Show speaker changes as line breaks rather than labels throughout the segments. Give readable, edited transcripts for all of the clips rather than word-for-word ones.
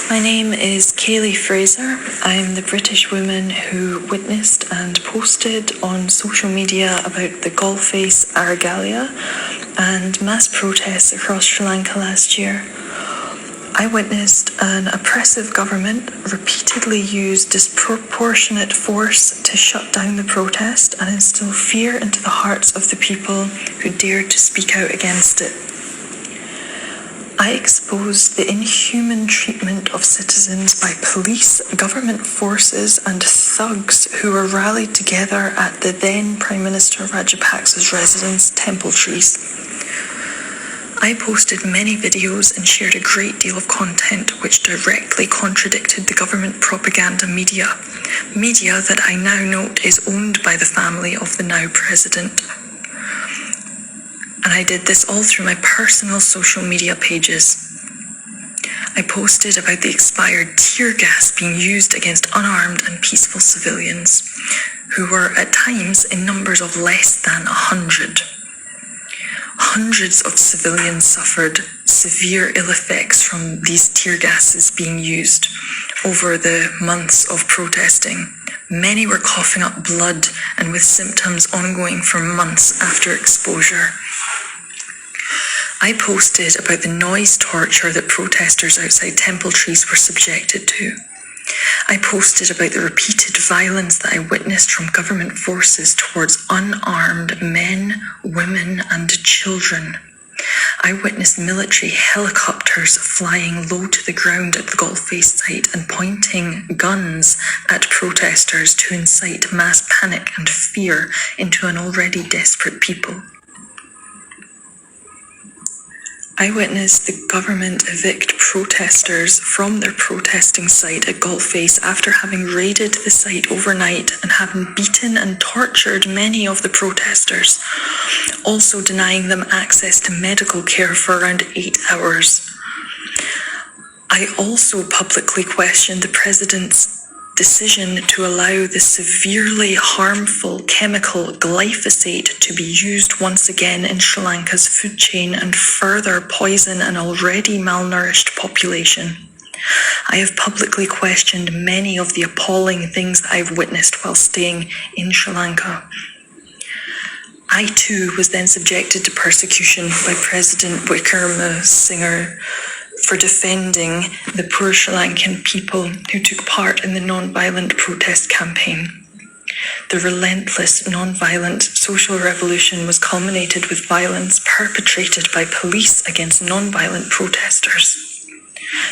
My name is Kaylee Fraser. I'm the British woman who witnessed and posted on social media about the Gulf-face Argaliya and mass protests across Sri Lanka last year. I witnessed an oppressive government repeatedly use disproportionate force to shut down the protest and instill fear into the hearts of the people who dared to speak out against it. I exposed the inhuman treatment of citizens by police, government forces and thugs who were rallied together at the then Prime Minister Rajapaksa's residence, Temple Trees. I posted many videos and shared a great deal of content which directly contradicted the government propaganda media that I now note is owned by the family of the now president. And I did this all through my personal social media pages. I posted about the expired tear gas being used against unarmed and peaceful civilians, who were at times in numbers of less than 100. Hundreds of civilians suffered severe ill effects from these tear gases being used over the months of protesting. Many were coughing up blood and with symptoms ongoing for months after exposure. I posted about the noise torture that protesters outside Temple Trees were subjected to. I posted about the repeated violence that I witnessed from government forces towards unarmed men, women and children. I witnessed military helicopters flying low to the ground at the Gulf-face site and pointing guns at protesters to incite mass panic and fear into an already desperate people. I witnessed the government evict protesters from their protesting site at Gulf-face after having raided the site overnight and having beaten and tortured many of the protesters, also denying them access to medical care for around 8 hours. I also publicly questioned the president's decision to allow the severely harmful chemical glyphosate to be used once again in Sri Lanka's food chain and further poison an already malnourished population. I have publicly questioned many of the appalling things that I've witnessed while staying in Sri Lanka. I too was then subjected to persecution by President Wickremesinghe for defending the poor Sri Lankan people who took part in the non-violent protest campaign. The relentless non-violent social revolution was culminated with violence perpetrated by police against non-violent protesters.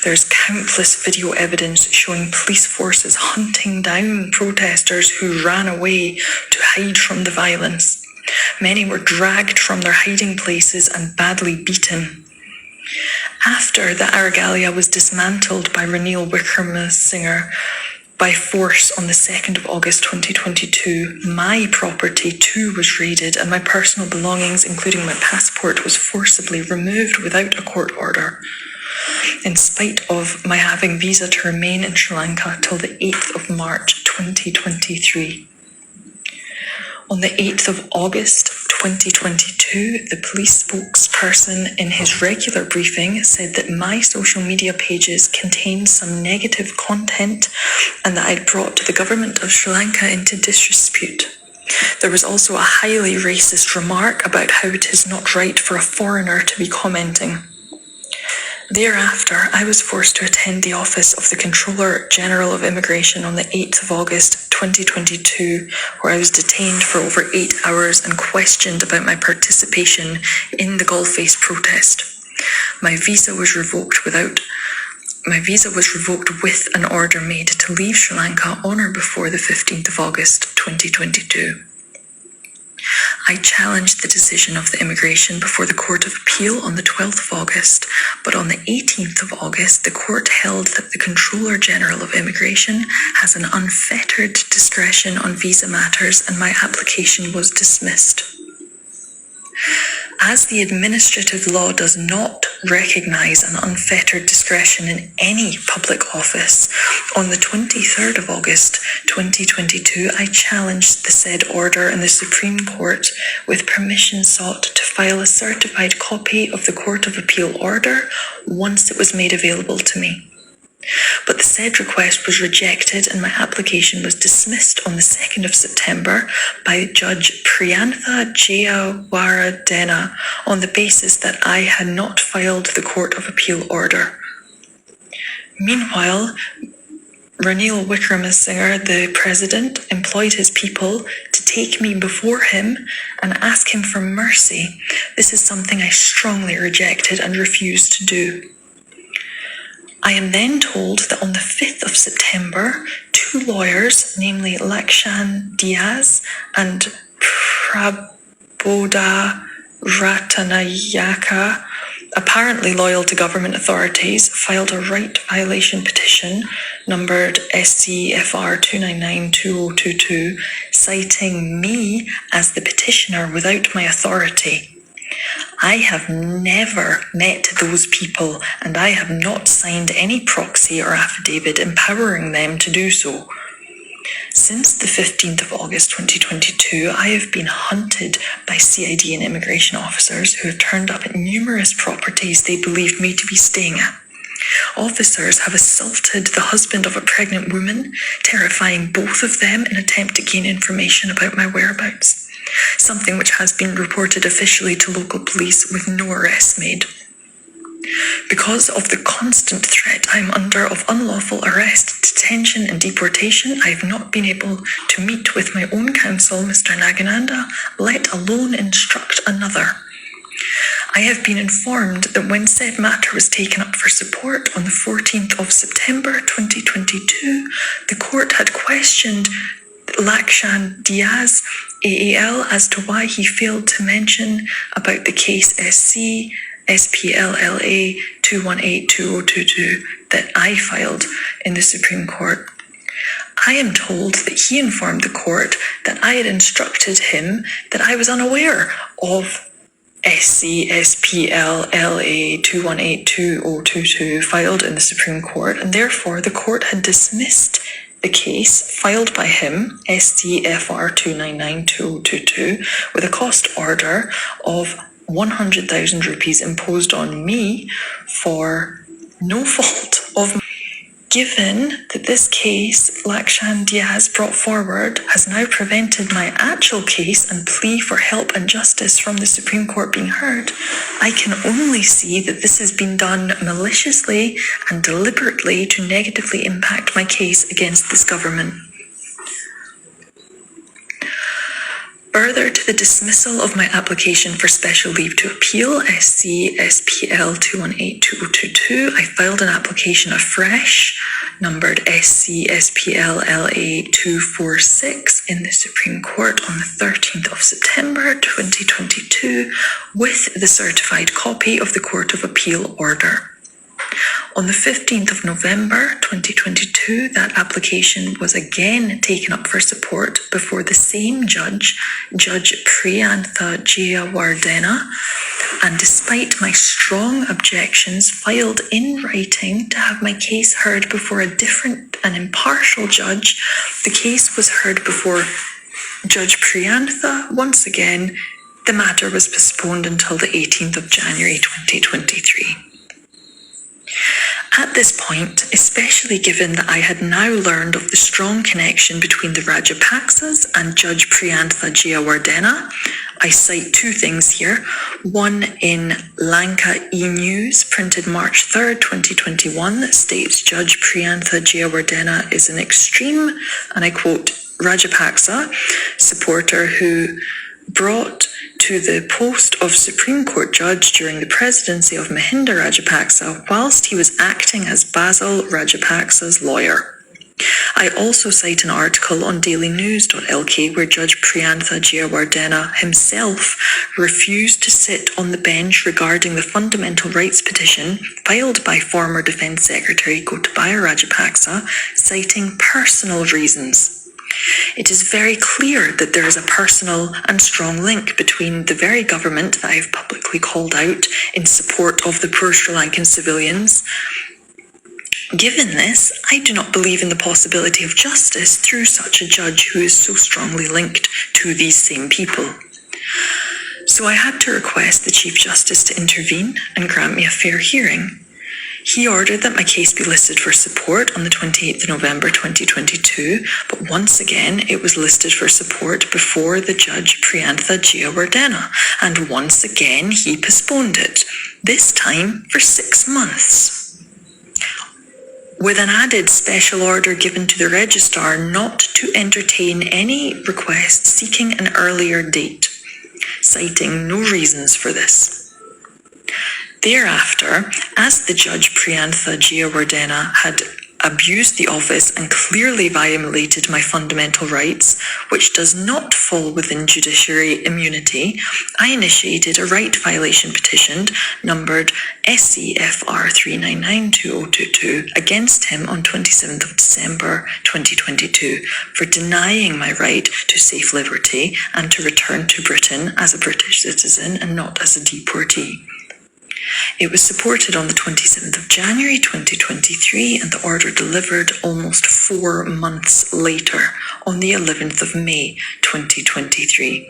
There's countless video evidence showing police forces hunting down protesters who ran away to hide from the violence. Many were dragged from their hiding places and badly beaten. After the Argaliya was dismantled by Ranil Wickremesinghe by force on the 2nd of August 2022, my property too was raided and my personal belongings, including my passport, was forcibly removed without a court order, in spite of my having visa to remain in Sri Lanka till the 8th of March 2023. On the 8th of August 2022, the police spokesperson in his regular briefing said that my social media pages contained some negative content and that I'd brought the government of Sri Lanka into disrepute. There was also a highly racist remark about how it is not right for a foreigner to be commenting. Thereafter, I was forced to attend the office of the Controller General of Immigration on the 8th of August 2022, where I was detained for over 8 hours and questioned about my participation in the Gulf-face protest. My visa was revoked with an order made to leave Sri Lanka on or before the 15th of August 2022. I challenged the decision of the immigration before the Court of Appeal on the 12th of August, but on the 18th of August, the court held that the Controller General of Immigration has an unfettered discretion on visa matters and my application was dismissed. As the administrative law does not recognise an unfettered discretion in any public office, on the 23rd of August 2022, I challenged the said order in the Supreme Court with permission sought to file a certified copy of the Court of Appeal order once it was made available to me. But the said request was rejected and my application was dismissed on the 2nd of September by Judge Priyantha Jayawardena on the basis that I had not filed the Court of Appeal order. Meanwhile, Ranil Wickramasinghe, the president, employed his people to take me before him and ask him for mercy. This is something I strongly rejected and refused to do. I am then told that on the 5th of September, 2 lawyers, namely Lakshan Diaz and Prabodha Ratanayaka, apparently loyal to government authorities, filed a right violation petition numbered SCFR 299-2022, citing me as the petitioner without my authority. I have never met those people and I have not signed any proxy or affidavit empowering them to do so. Since the 15th of August 2022, I have been hunted by CID and immigration officers who have turned up at numerous properties they believed me to be staying at. Officers have assaulted the husband of a pregnant woman, terrifying both of them in an attempt to gain information about my whereabouts, something which has been reported officially to local police with no arrests made. Because of the constant threat I am under of unlawful arrest, detention and deportation, I have not been able to meet with my own counsel, Mr. Nagananda, let alone instruct another. I have been informed that when said matter was taken up for support on the 14th of September 2022, the court had questioned Lakshan Diaz, AAL, as to why he failed to mention about the case SC SPLLA 218-2022 that I filed in the Supreme Court. I am told that he informed the court that I had instructed him that I was unaware of SC SPLLA 218-2022 filed in the Supreme Court, and therefore the court had dismissed the case filed by him, SCFR 299-2022, with a cost order of 100,000 rupees imposed on me for no fault of mine. Given that this case Lakshan Diaz brought forward has now prevented my actual case and plea for help and justice from the Supreme Court being heard, I can only see that this has been done maliciously and deliberately to negatively impact my case against this government. Further to the dismissal of my application for special leave to appeal, SC SPL 218-2022, I filed an application afresh, numbered SC SPL LA 246, in the Supreme Court on the 13th of September 2022, with the certified copy of the Court of Appeal order. On the 15th of November 2022, that application was again taken up for support before the same judge, Judge Priyantha Jayawardena, and despite my strong objections filed in writing to have my case heard before a different and impartial judge, the case was heard before Judge Priyantha. Once again, the matter was postponed until the 18th of January 2023. At this point, especially given that I had now learned of the strong connection between the Rajapaksas and Judge Priyantha Jayawardena, I cite 2 things here. One in Lanka E-News, printed March 3rd, 2021, that states Judge Priyantha Jayawardena is an extreme, and I quote, Rajapaksa supporter who brought to the post of Supreme Court judge during the presidency of Mahinda Rajapaksa whilst he was acting as Basil Rajapaksa's lawyer. I also cite an article on dailynews.lk where Judge Priyantha Jayawardena himself refused to sit on the bench regarding the fundamental rights petition filed by former Defence Secretary Gotabaya Rajapaksa, citing personal reasons. It is very clear that there is a personal and strong link between the very government that I have publicly called out in support of the poor Sri Lankan civilians. Given this, I do not believe in the possibility of justice through such a judge who is so strongly linked to these same people. So I had to request the Chief Justice to intervene and grant me a fair hearing. He ordered that my case be listed for support on the 28th of November 2022, but once again it was listed for support before the Judge Priyantha Jayawardena, and once again he postponed it, this time for 6 months, with an added special order given to the registrar not to entertain any request seeking an earlier date, citing no reasons for this. Thereafter, as the Judge Priyantha Jayawardena had abused the office and clearly violated my fundamental rights, which does not fall within judiciary immunity, I initiated a right violation petition numbered SCFR 3992022 against him on 27th of December 2022 for denying my right to safe liberty and to return to Britain as a British citizen and not as a deportee. It was supported on the 27th of January 2023 and the order delivered almost 4 months later on the 11th of May 2023.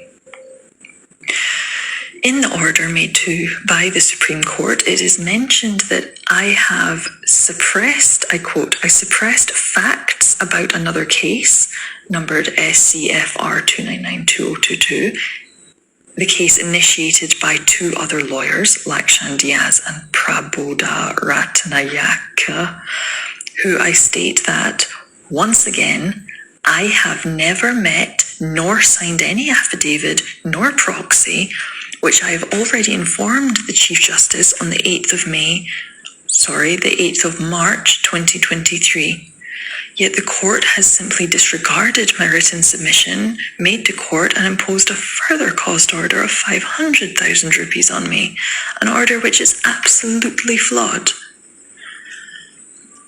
In the order made by the Supreme Court, it is mentioned that I have suppressed, I quote, I suppressed facts about another case, numbered SCFR 2992022, the case initiated by 2 other lawyers, Lakshan Diaz and Prabodha Ratnayaka, who I state that, once again, I have never met nor signed any affidavit nor proxy, which I have already informed the Chief Justice on the 8th of March 2023. Yet the court has simply disregarded my written submission made to court and imposed a further cost order of 500,000 rupees on me, an order which is absolutely flawed.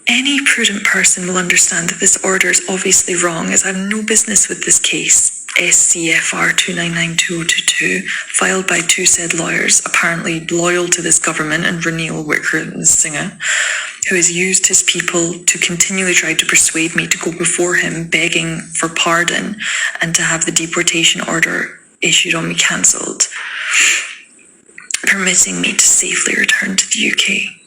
Any prudent person will understand that this order is obviously wrong, as I have no business with this case, SCFR 2992022, filed by 2 said lawyers, apparently loyal to this government, and Ranil Wickremesinghe, who has used his people to continually try to persuade me to go before him begging for pardon and to have the deportation order issued on me cancelled, permitting me to safely return to the UK.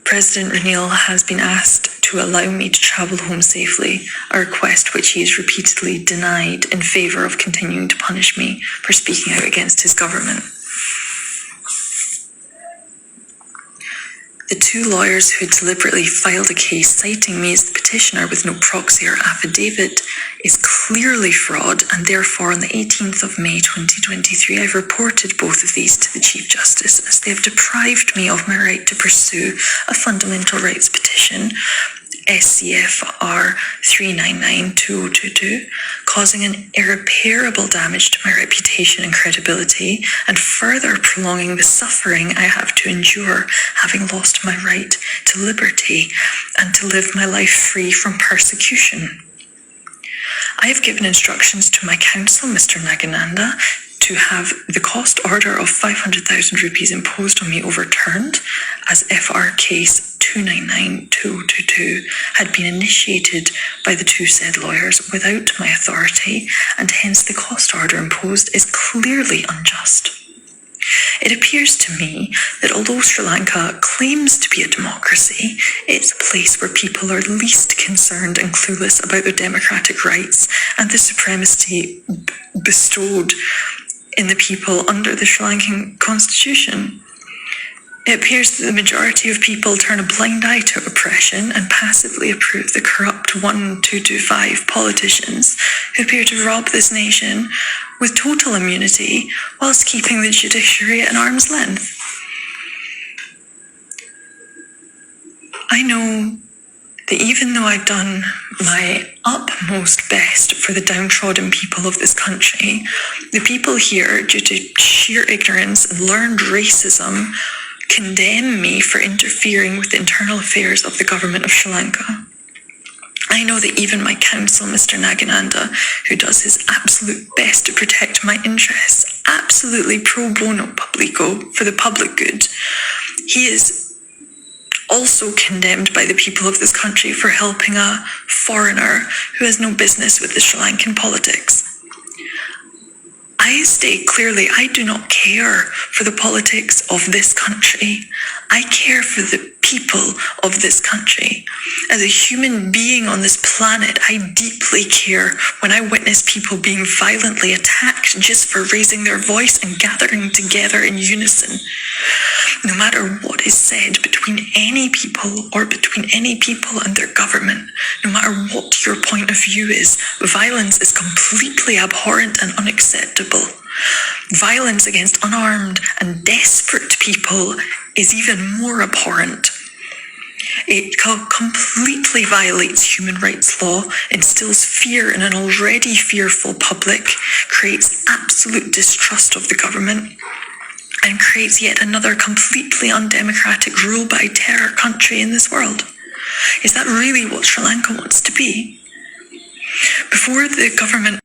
President Ranil has been asked to allow me to travel home safely, a request which he has repeatedly denied in favour of continuing to punish me for speaking out against his government. The 2 lawyers who deliberately filed a case citing me as the petitioner with no proxy or affidavit is clearly fraud, and therefore on the 18th of May 2023 I've reported both of these to the Chief Justice, as they have deprived me of my right to pursue a fundamental rights petition, SCFR 3992022, causing an irreparable damage to my reputation and credibility, and further prolonging the suffering I have to endure, having lost my right to liberty and to live my life free from persecution. I have given instructions to my counsel, Mr. Nagananda, to have the cost order of 500,000 rupees imposed on me overturned, as FR case 299222 had been initiated by the 2 said lawyers without my authority, and hence the cost order imposed is clearly unjust. It appears to me that although Sri Lanka claims to be a democracy, it's a place where people are least concerned and clueless about their democratic rights and the supremacy bestowed in the people under the Sri Lankan constitution. It appears that the majority of people turn a blind eye to oppression and passively approve the corrupt 1225 politicians who appear to rob this nation with total immunity whilst keeping the judiciary at arm's length. I know that even though I've done my utmost best for the downtrodden people of this country, the people here, due to sheer ignorance and learned racism, condemn me for interfering with the internal affairs of the government of Sri Lanka. I know that even my counsel, Mr. Nagananda, who does his absolute best to protect my interests, absolutely pro bono publico, for the public good, he is also condemned by the people of this country for helping a foreigner who has no business with the Sri Lankan politics. I state clearly, I do not care for the politics of this country. I care for the people of this country. As a human being on this planet, I deeply care when I witness people being violently attacked just for raising their voice and gathering together in unison. No matter what is said between any people or between any people and their government, no matter what your point of view is, violence is completely abhorrent and unacceptable. Violence against unarmed and desperate people is even more abhorrent. It completely violates human rights law, instills fear in an already fearful public, creates absolute distrust of the government, and creates yet another completely undemocratic rule by terror country in this world. Is that really what Sri Lanka wants to be? Before the government